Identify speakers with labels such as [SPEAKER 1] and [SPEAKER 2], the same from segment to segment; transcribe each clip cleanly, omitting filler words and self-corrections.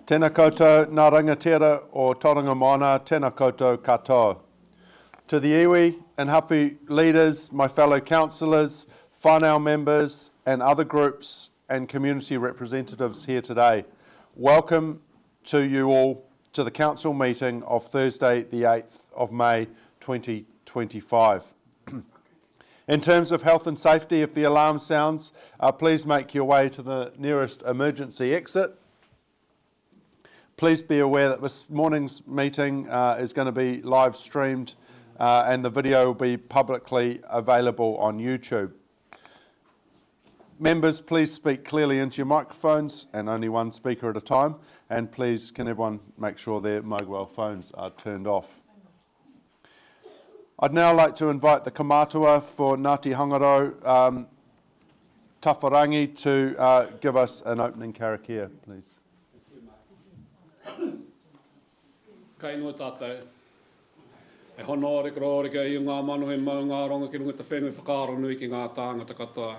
[SPEAKER 1] Tēnā koutou ngā rangatira o Tauranga Moana, tēnā koutou katoa. To the iwi and hapu leaders, my fellow councillors, whānau members and other groups and community representatives here today, welcome to you all to the council meeting of Thursday the 8th of May 2025. In terms of health and safety, if the alarm sounds, please make your way to the nearest emergency exit. Please be aware that this morning's meeting is going to be live streamed and the video will be publicly available on YouTube. Members, please speak clearly into your microphones and only one speaker at a time. And please, can everyone make sure their mobile phones are turned off. I'd now like to invite the kamatua for Ngāti Hangaro Tawharangi to give us an opening karakia, please.
[SPEAKER 2] Kai noa tātou. E hono ore kororeka i ngā manu he mau ngā ronga ki runga te whenui whakaaro nui ki ngā tāngata katoa.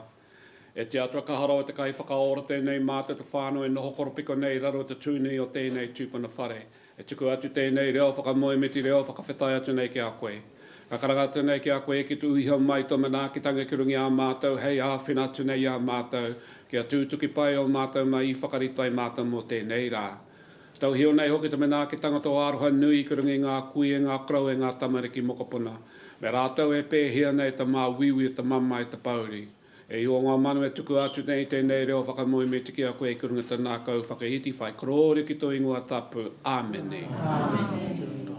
[SPEAKER 2] E te atua kaharo e te kai whakaora tēnei mātou te whānau e noho koropiko nei raro te tūnei o tēnei tūpuna whare. E tuku atu tēnei reo whakamoe me ti reo whakawhetai atu nei ki a koe. Ka karanga atu nei ki a koe ki tu iho mai to mana ki tanga ki rungi a mātou hei a whina atu nei a mātou ki a tūtuki pai o mātou mai i whakaritai mātou mo tēnei rā. Tau hio nei hoki te mena ki tangata o aroha nui ki rungi ngā kui e ngā krau e ngā tamariki mokopuna. Me rātou e pēhia nei ta mā wiwi e ta mamai te pauri. E iho ngā manu e tuku atu nei tēnei reo whakamui me tiki a koe ki runga ta nā kau whakahiti whai korore ki tō ingoa tapu. Āmene. Amen.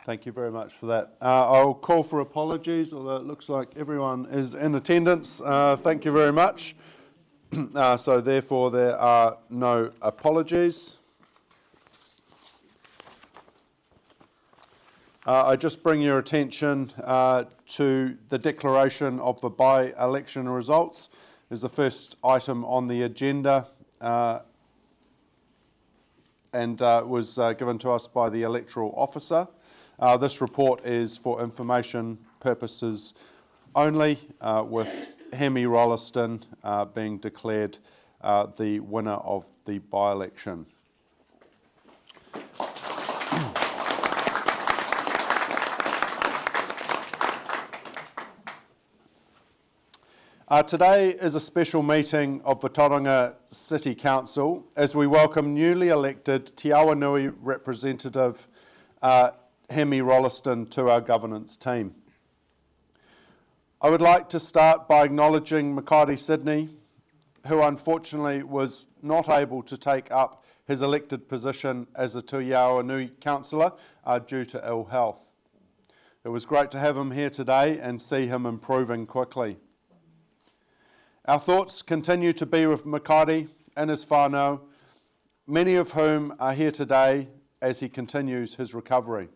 [SPEAKER 1] Thank you very much for that. I'll call for apologies, although it looks like everyone is in attendance. Thank you very much. So therefore there are no apologies. I just bring your attention to the declaration of the by-election results. Is the first item on the agenda and was given to us by the electoral officer. This report is for information purposes only, with Hemi Rolliston being declared the winner of the by-election. Today is a special meeting of the Tauranga City Council as we welcome newly elected Te Awanui representative Hemi Rolliston to our governance team. I would like to start by acknowledging Makari Sydney, who unfortunately was not able to take up his elected position as a Te Awanui councillor due to ill health. It was great to have him here today and see him improving quickly. Our thoughts continue to be with Makari and his whānau, many of whom are here today as he continues his recovery.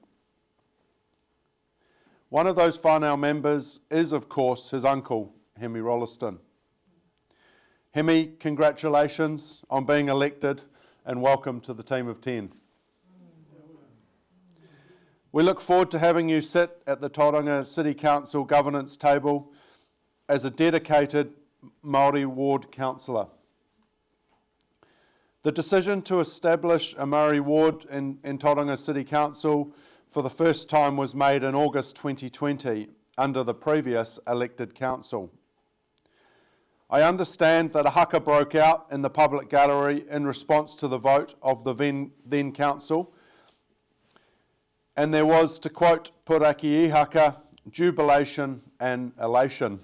[SPEAKER 1] One of those whānau members is, of course, his uncle, Hemi Rolliston. Hemi, congratulations on being elected and welcome to the team of 10. We look forward to having you sit at the Tauranga City Council governance table as a dedicated Māori ward councillor. The decision to establish a Māori ward in Tauranga City Council for the first time was made in August 2020 under the previous elected council. I understand that a haka broke out in the public gallery in response to the vote of the then council, and there was, to quote Puraki Ihaka, jubilation and elation.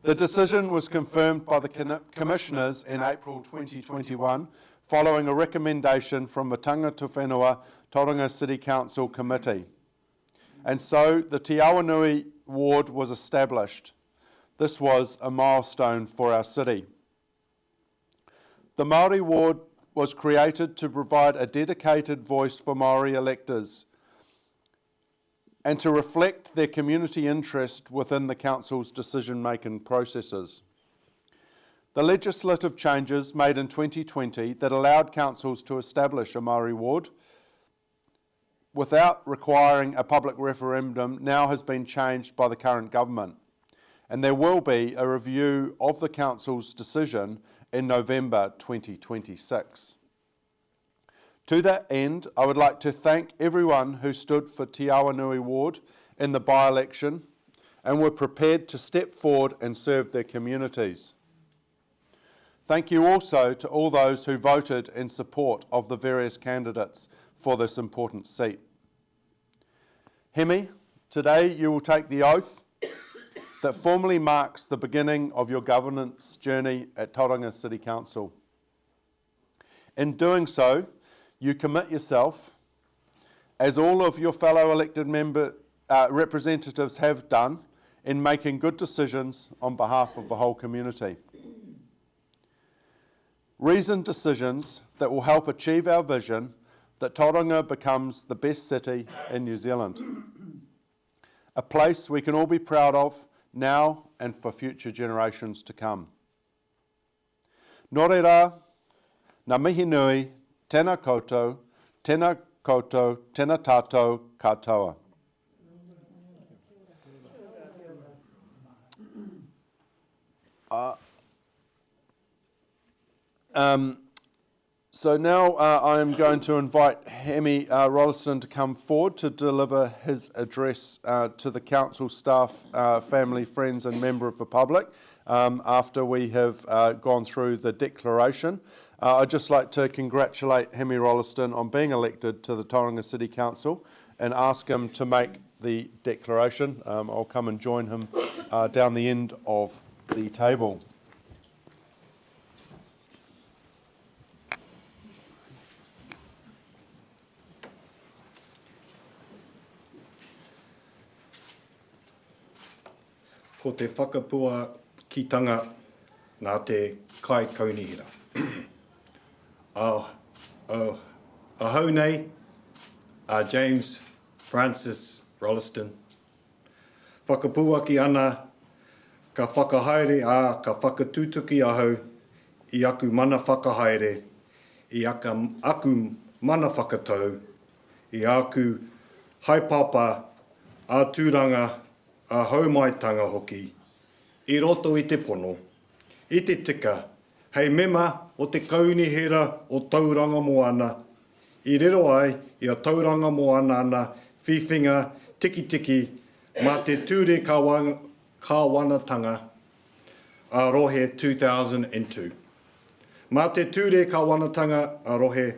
[SPEAKER 1] The decision was confirmed by the commissioners in April 2021 following a recommendation from the Tangata Whenua Tauranga City Council Committee. And so the Te Awanui ward was established. This was a milestone for our city. The Māori ward was created to provide a dedicated voice for Māori electors and to reflect their community interest within the council's decision-making processes. The legislative changes made in 2020 that allowed councils to establish a Māori ward without requiring a public referendum now has been changed by the current government, and there will be a review of the council's decision in November 2026. To that end, I would like to thank everyone who stood for Te Awanui ward in the by-election and were prepared to step forward and serve their communities. Thank you also to all those who voted in support of the various candidates for this important seat. Hemi, today you will take the oath that formally marks the beginning of your governance journey at Tauranga City Council. In doing so, you commit yourself, as all of your fellow elected representatives have done, in making good decisions on behalf of the whole community. Reasoned decisions that will help achieve our vision that Tauranga becomes the best city in New Zealand. A place we can all be proud of now and for future generations to come. Nō reira, ngā mihi nui, tēnā koutou, tēnā tātou katoa. So now I am going to invite Hemi Rolleston to come forward to deliver his address to the council staff, family, friends and member of the public after we have gone through the declaration. I'd just like to congratulate Hemi Rolleston on being elected to the Tauranga City Council and ask him to make the declaration. I'll come and join him down the end of the table.
[SPEAKER 3] Ko te whakapua kitanga nā te kai kaunihira. Ahau nei, James Francis Rolleston. Whakapua ki ana, ka whakahaere ka whakatūtuki ahau, I aku mana whakahaere, I aku mana whakatau, I aku haipapa a tūranga a haumaitanga hoki, I roto I te pono, I te tika, hei mema o te kaunihira o Tauranga moana, I rero ai I a Tauranga moana ana whiwhinga tiki tiki mā te ture kāwanatanga a rohe 2002. Mā te ture kāwanatanga a rohe,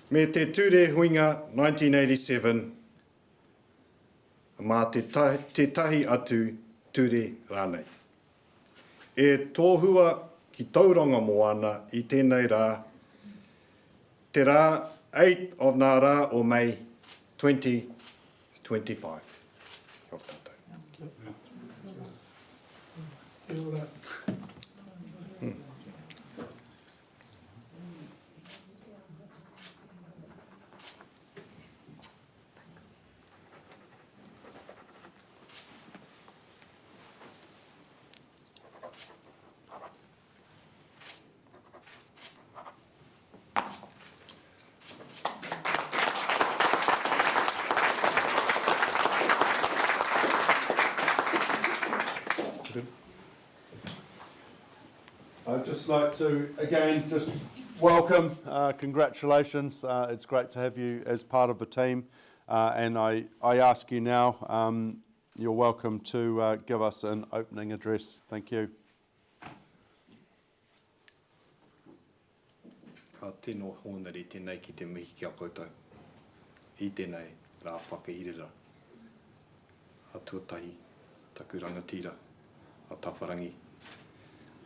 [SPEAKER 3] me te ture huinga 1987, mā te tahi atu ture rānei. E tōhua ki Tauranga moana I tēnei rā, te rā 8 of nā rā o May 2025. Kia ora tātou.
[SPEAKER 4] Kia ora.
[SPEAKER 1] I'd just like to, again, just welcome, congratulations. It's great to have you as part of the team. And I ask you now, you're welcome to give us an opening address. Thank you.
[SPEAKER 3] Tēnō hōnari tēnei ki te mihi kia koutou. I tēnei rā whakairira. A tuatahi, taku rangatira, a tawharangi.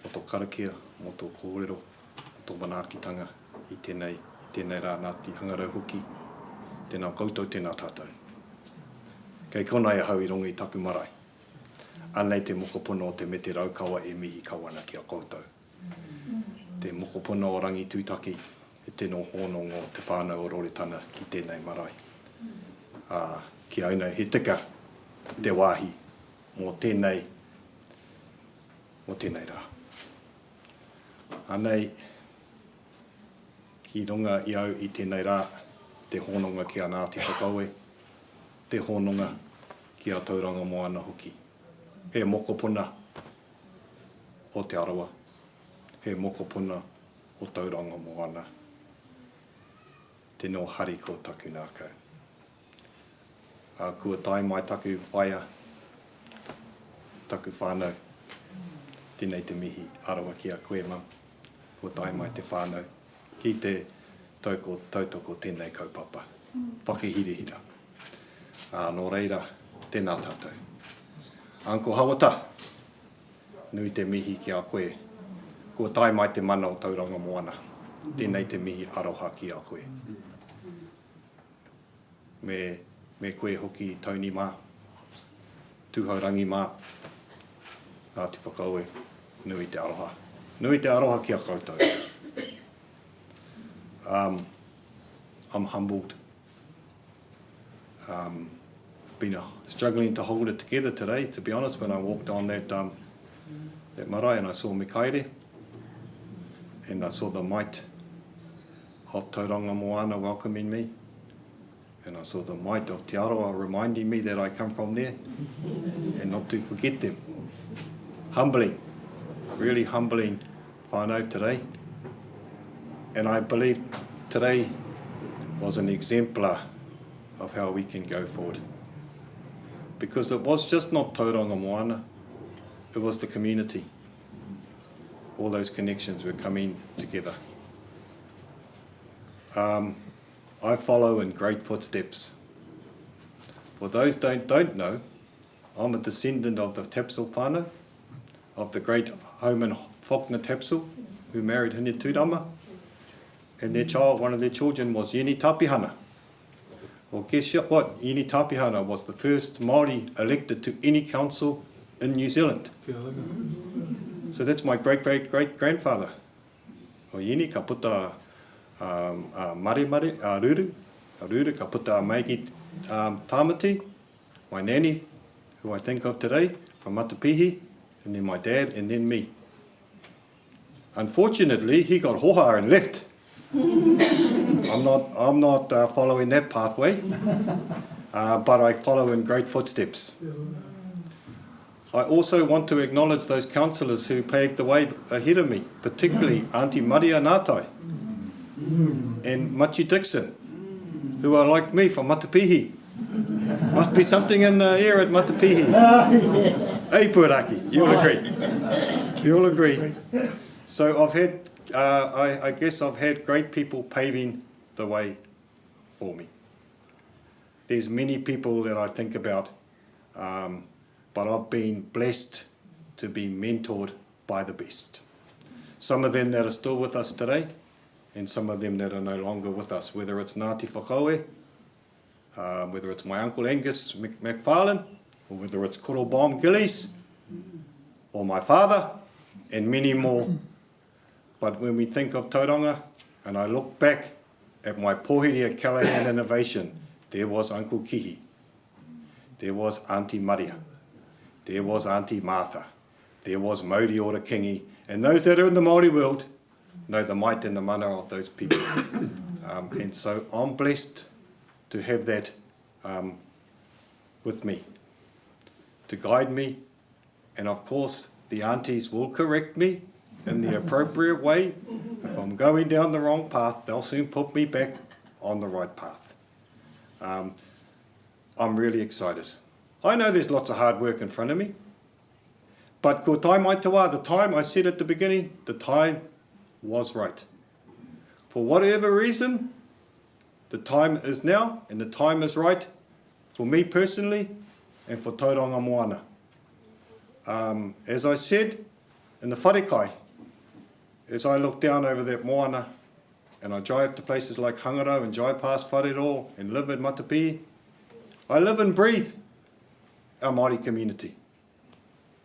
[SPEAKER 3] O tō karakia, o tō kōrero, o tō manaakitanga, I tēnei rā Ngāti hangarau hoki, tēnā koutou, tēnā tātou. Kei konei ahau I rongo I taku marae. Anei te mokopono o te me te raukawa e mihi kawana ki a koutou. Te mokopono o rangi tūtaki, e tēnō honongo te whānau o roretana ki tēnei marae. Ki aunei, he tika te wāhi mō tēnei rā. Anei, ki runga i au i tēnei rā, te hononga ki a Ngāti Whakaue, te hononga ki a Tauranga Moana hoki. He mokopuna o te arawa, he mokopuna o Tauranga Moana. Tēnō hari ko taku nākau. Kua tai mai taku whaia, taku whānau. Tēnei te mihi arawa ki a koe mam. Kua tai mai te whānau. Ki te tautoko tēnei kaupapa. Whakahirihira. Nō reira, tēnā tātou. Anko hawata, nui te mihi ki a koe. Kua tai mai te mana o Tauranga Moana. Tēnei te mihi aroha ki a koe. Me koe hoki tauni mā, tūhaurangi mā, Ngāti Whakaue, nui te aroha. Nui te aroha ki a koutou. I'm humbled. Been struggling to hold it together today, to be honest, when I walked on that marae and I saw me kaere, and I saw the might of Tauranga Moana welcoming me, and I saw the might of Te Aroha reminding me that I come from there, and not to forget them. Humbling, really humbling whānau today. And I believe today was an exemplar of how we can go forward. Because it was just not Tauranga Moana, it was the community. All those connections were coming together. I follow in great footsteps. For those that don't know, I'm a descendant of the Tapsell whānau, of the great Homan Faulkner Tapsell, who married Hine Tūrama, and their child, one of their children was Yeni Tapihana. Well, guess what? Yeni Tapihana was the first Māori elected to any council in New Zealand. So that's my great-great-great-grandfather. O Yeni, ka puta Maremare, Ruru, ka puta Maiki Tamati, my nanny, who I think of today, from Matapihi, and then my dad, and then me. Unfortunately, he got hoha and left. I'm not following that pathway, but I follow in great footsteps. I also want to acknowledge those councillors who paved the way ahead of me, particularly Auntie Maria Ngātai and Machi Dixon, who are like me from Matapihi. Must be something in the air at Matapihi. Hey, Puraki, you'll agree. You'll agree. So I've had, I guess I've had great people paving the way for me. There's many people that I think about, but I've been blessed to be mentored by the best. Some of them that are still with us today, and some of them that are no longer with us, whether it's Ngāti Whakaue, whether it's my uncle Angus McFarlane, or whether it's Koro Baum Gillies, or my father, and many more. But when we think of Tauranga, and I look back at my pōhiri at Callaghan Innovation, there was Uncle Kihi, there was Auntie Maria, there was Auntie Martha, there was Mauri Ora Kingi, and those that are in the Māori world know the might and the mana of those people. And so I'm blessed to have that with me, to guide me, and of course the aunties will correct me in the appropriate way. If I'm going down the wrong path, they'll soon put me back on the right path. I'm really excited. I know there's lots of hard work in front of me, but ko tai mai te wā, the time I said at the beginning, the time was right. For whatever reason, the time is now, and the time is right for me personally and for Tauranga Moana. As I said in the wharekai, as I look down over that Moana and I drive to places like Hangaro and drive past Wharero and live in Matapihi, I live and breathe our Māori community.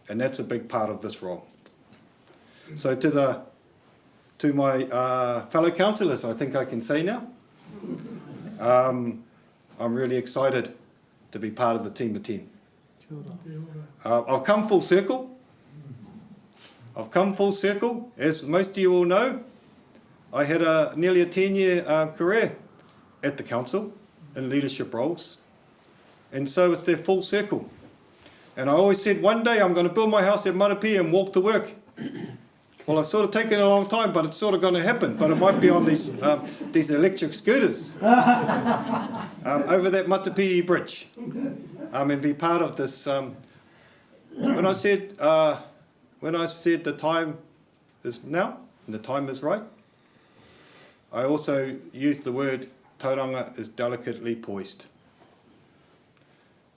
[SPEAKER 3] And that's a big part of this role. So to my fellow councillors, I think I can say now, I'm really excited to be part of the team of 10. I've come full circle. I've come full circle. As most of you all know, I had nearly a 10-year career at the council in leadership roles. And so it's their full circle. And I always said, one day I'm going to build my house at Marapi and walk to work. Well, it's sort of taken a long time, but it's sort of going to happen. But it might be on these electric scooters over that Matapihi bridge, and be part of this. When I said the time is now and the time is right, I also used the word Tauranga is delicately poised,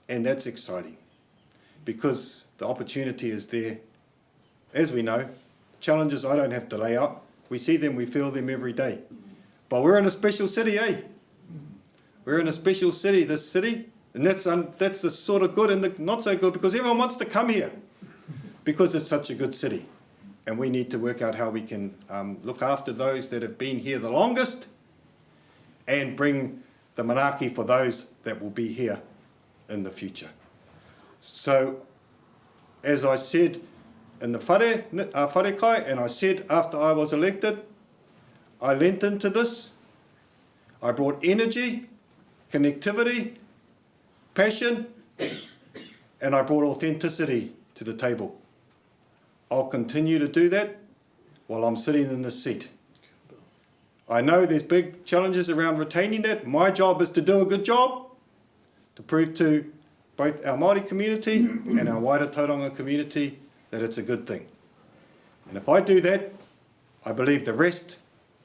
[SPEAKER 3] and that's exciting because the opportunity is there. As we know, challenges I don't have to lay out. We see them, we feel them every day. But we're in a special city, eh? We're in a special city, this city, and that's the sort of good and the not so good, because everyone wants to come here because it's such a good city. And we need to work out how we can look after those that have been here the longest and bring the manaaki for those that will be here in the future. So, as I said in the whare kai, and I said after I was elected, I lent into this. I brought energy, connectivity, passion, and I brought authenticity to the table. I'll continue to do that while I'm sitting in this seat. I know there's big challenges around retaining that. My job is to do a good job, to prove to both our Māori community and our wider Tauranga community that it's a good thing. And if I do that, I believe the rest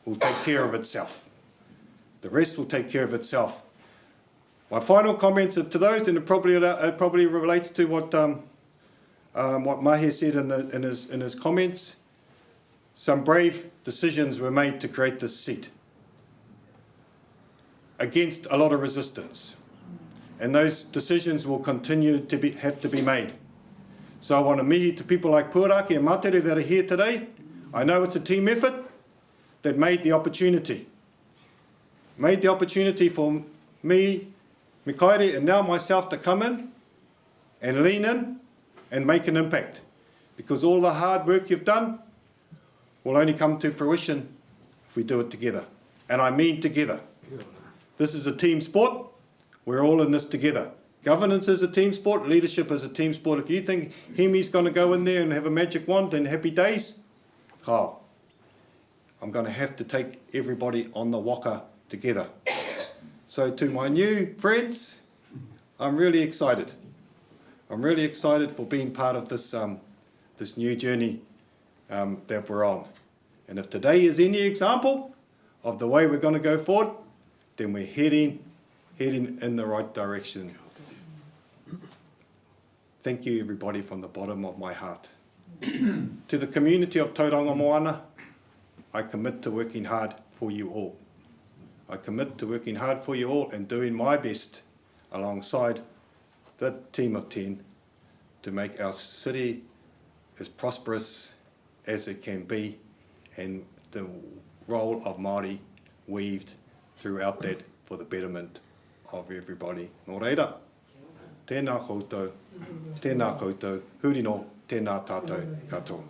[SPEAKER 3] will take care of itself. The rest will take care of itself. My final comments to those, and it probably relates to what Mahe said in his comments. Some brave decisions were made to create this seat against a lot of resistance. And those decisions will continue to have to be made. So I want to mihi to people like Puaraki and Matere that are here today. I know it's a team effort that made the opportunity. Made the opportunity for me, Mikaere, and now myself to come in and lean in and make an impact. Because all the hard work you've done will only come to fruition if we do it together. And I mean together. This is a team sport. We're all in this together. Governance is a team sport, leadership is a team sport. If you think Hemi's going to go in there and have a magic wand and happy days, Kyle, I'm going to have to take everybody on the waka together. So to my new friends, I'm really excited. I'm really excited for being part of this this new journey that we're on. And if today is any example of the way we're going to go forward, then we're heading in the right direction. Thank you, everybody, from the bottom of my heart. To the community of Tauranga Moana, I commit to working hard for you all. I commit to working hard for you all and doing my best alongside the team of 10 to make our city as prosperous as it can be, and the role of Māori weaved throughout that for the betterment of everybody. Nō reira, tēnā koutou, huri no, tēnā tātou katoa.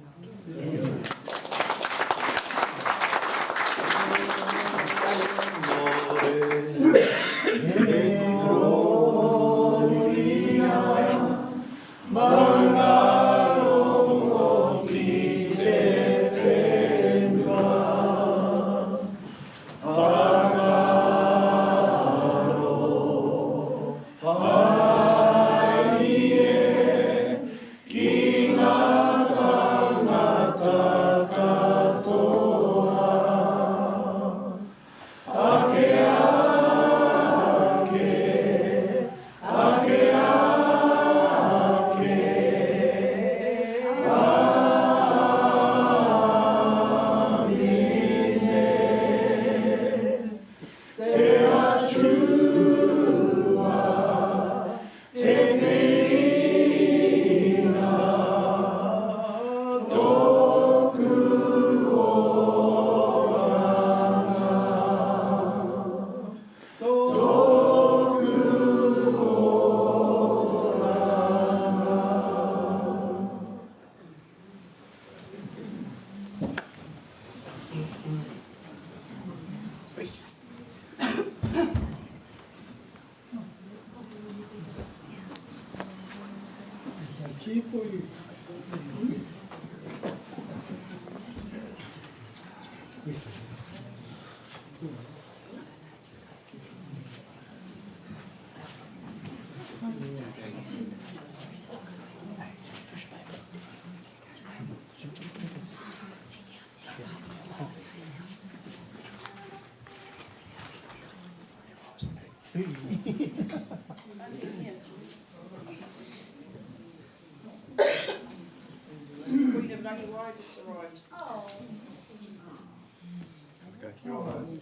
[SPEAKER 4] Ki ngā tangata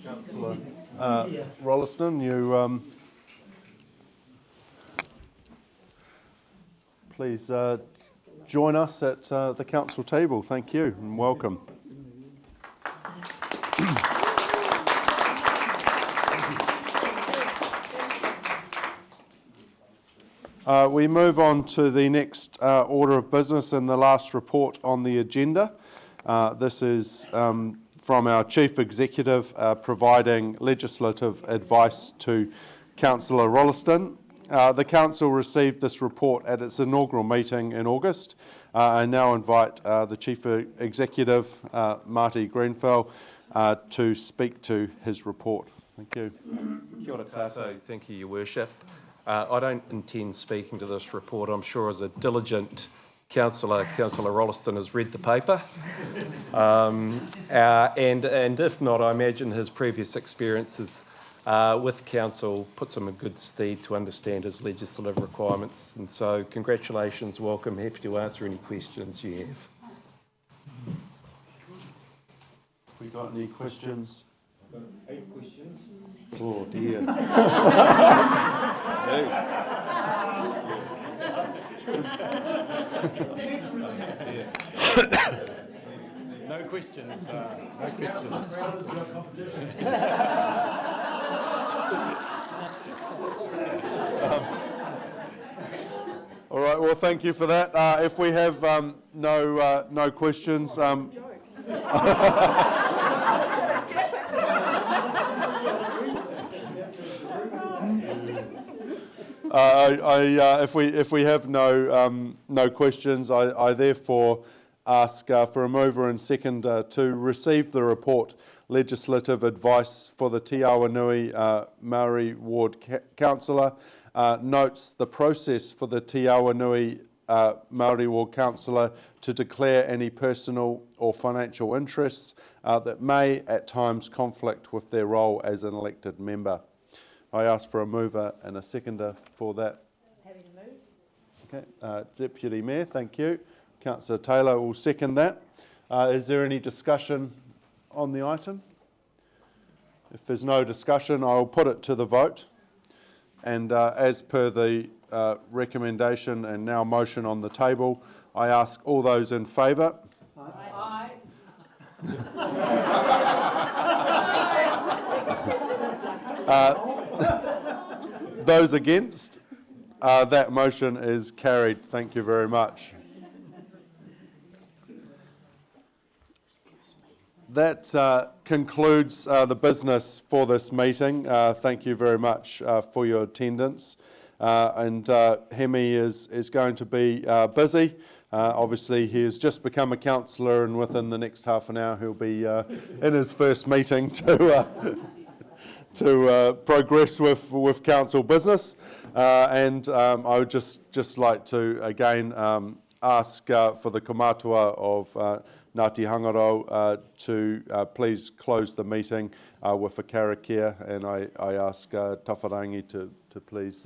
[SPEAKER 1] Councillor Rolleston, you please join us at the council table. Thank you and welcome. We move on to the next order of business and the last report on the agenda. This is from our Chief Executive providing legislative advice to Councillor Rolleston. The Council received this report at its inaugural meeting in August. I now invite the Chief Executive, Marty Greenfell, to speak to his report. Thank you.
[SPEAKER 4] Kia ora tātou. Thank you, Your Worship. I don't intend speaking to this report. I'm sure as a diligent Councillor Rolleston has read the paper. And if not, I imagine his previous experiences with Council puts him in good stead to understand his legislative requirements. And so congratulations, welcome, happy to answer any questions you have.
[SPEAKER 1] Have we got any questions?
[SPEAKER 5] I've got 8 questions.
[SPEAKER 1] Oh dear.
[SPEAKER 3] No questions. No questions.
[SPEAKER 1] All right. Well, thank you for that. If we have no questions. If we have no questions, I therefore ask for a mover and second to receive the report, legislative advice for the Te Awanui Maori Ward Councillor, notes the process for the Te Awanui Maori Ward Councillor to declare any personal or financial interests that may at times conflict with their role as an elected member. I ask for a mover and a seconder for that.
[SPEAKER 6] Happy to move.
[SPEAKER 1] Okay, Deputy Mayor, thank you. Councillor Taylor will second that. Is there any discussion on the item? If there's no discussion, I will put it to the vote. And as per the recommendation and now motion on the table, I ask all those in favour.
[SPEAKER 6] Aye.
[SPEAKER 1] Those against, that motion is carried. Thank you very much. That concludes the business for this meeting. Thank you very much for your attendance. And Hemi is going to be busy. Obviously, he has just become a councillor, and within the next half an hour, he'll be in his first meeting to progress with council business. And I would just like to again ask for the kaumātua of Ngāti Hangarau to please close the meeting with a karakia, and I ask Tawharangi to please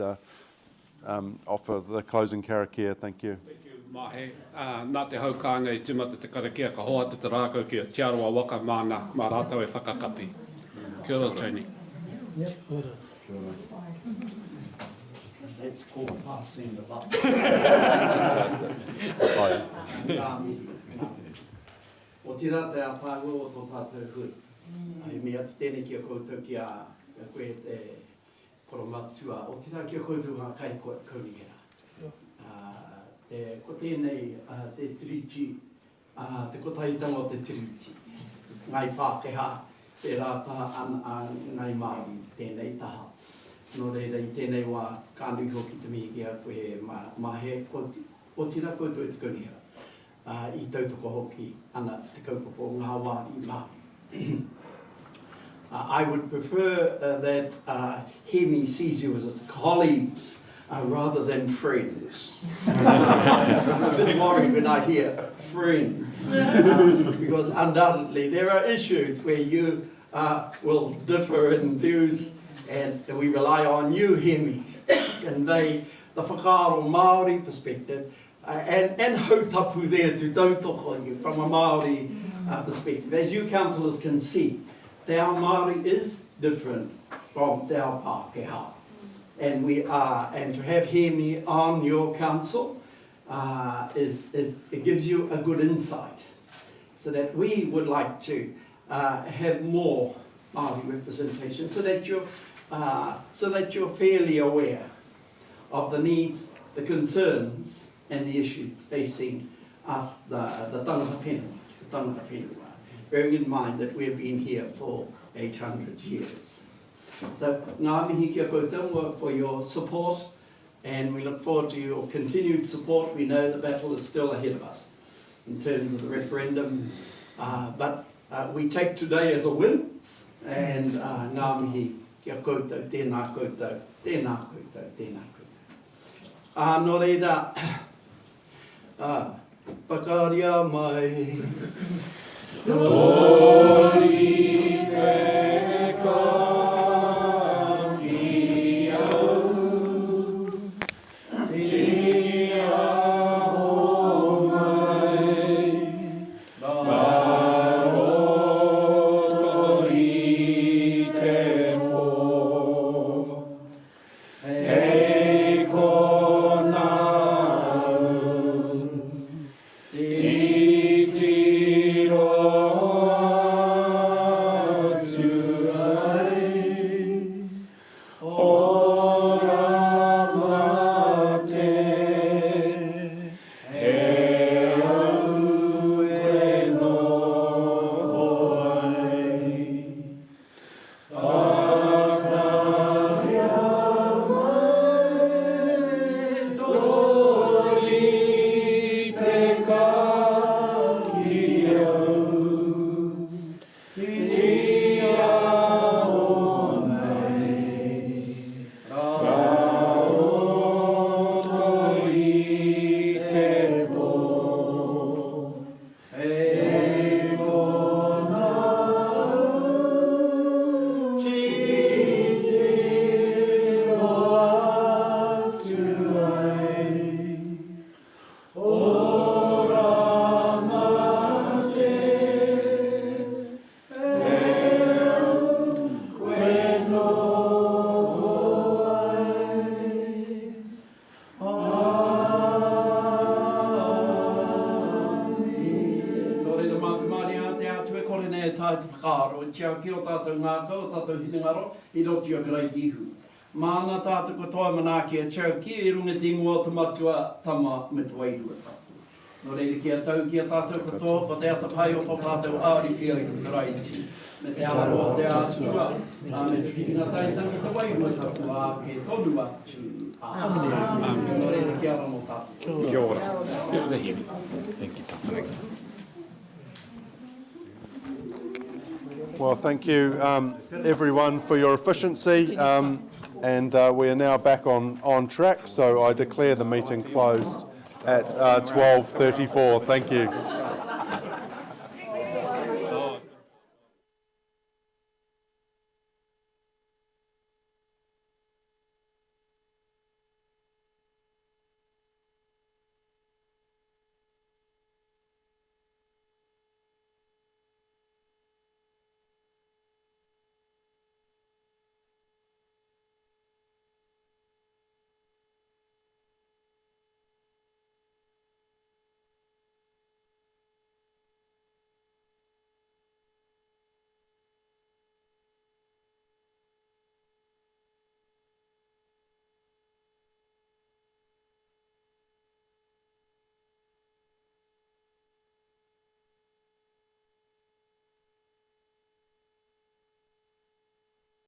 [SPEAKER 1] offer the closing karakia. Thank you.
[SPEAKER 2] Thank you, Mahe. Nā te haukanga I tumata te karakia ka hoa te rākau ki a te aroa waka mana mā rātau e whakakapi. Kia ora, Tony.
[SPEAKER 5] That's called passing the buck. O tira te a pāgo o tō tātou hui. Ai mea te tēnei ki a koutou ki a koe te koromatua. O tira ki a koutou ngā kai kaurihera. Ko tēnei te tiriti, te kotahitanga o te tiriti. Ngai Pākehā, te rāta ngai Māori, tēnei taha. Nō reira I tēnei wā kānui hoki te mihi ki a koe mahe. O tira koutou e te kaurihera. I tautoko hoki ana te kaupapa o ngā wā I Māori. I would prefer that Hemi sees you as colleagues rather than friends. I'm a bit worried when I hear friends, because undoubtedly there are issues where you will differ in views, and we rely on you, Hemi, to convey the whakaaro Māori perspective, and hautapu there to tautoko you from a Māori perspective. As you councillors can see, Te Ao Māori is different from Te Ao Pākehā. And to have Hemi on your council it gives you a good insight, so that we would like to have more Māori representation, so that you're fairly aware of the needs, the concerns, and the issues facing us, the tangata whenua, bearing in mind that we've been here for 800 years. So, ngā mihi kia koutou for your support, and we look forward to your continued support. We know the battle is still ahead of us in terms of the referendum, but we take today as a win, and ngā mihi kia koutou, tēnā koutou, tēnā koutou, tēnā koutou. Nō reira, pakaria mai, tori peka ki au, tia o mai, baro tori te po, hei kona Mana tātou katoa manaki a Cherokee I runga tingoa te matua tama me te wairua tātou. Nō reira kia tau kia tātou katoa, ko te ata pai o tō tātou āri kia I karaiti. Me te aroa te atua, me te kitinga taitanga te wairua tātou a ke tonu atu. Amen. Nō reira kia ramo tātou.
[SPEAKER 3] Kia ora. Thank you, Tauranga.
[SPEAKER 1] Well, thank you everyone for your efficiency, and we are now back on track, so I declare the meeting closed at 12:34. Thank you.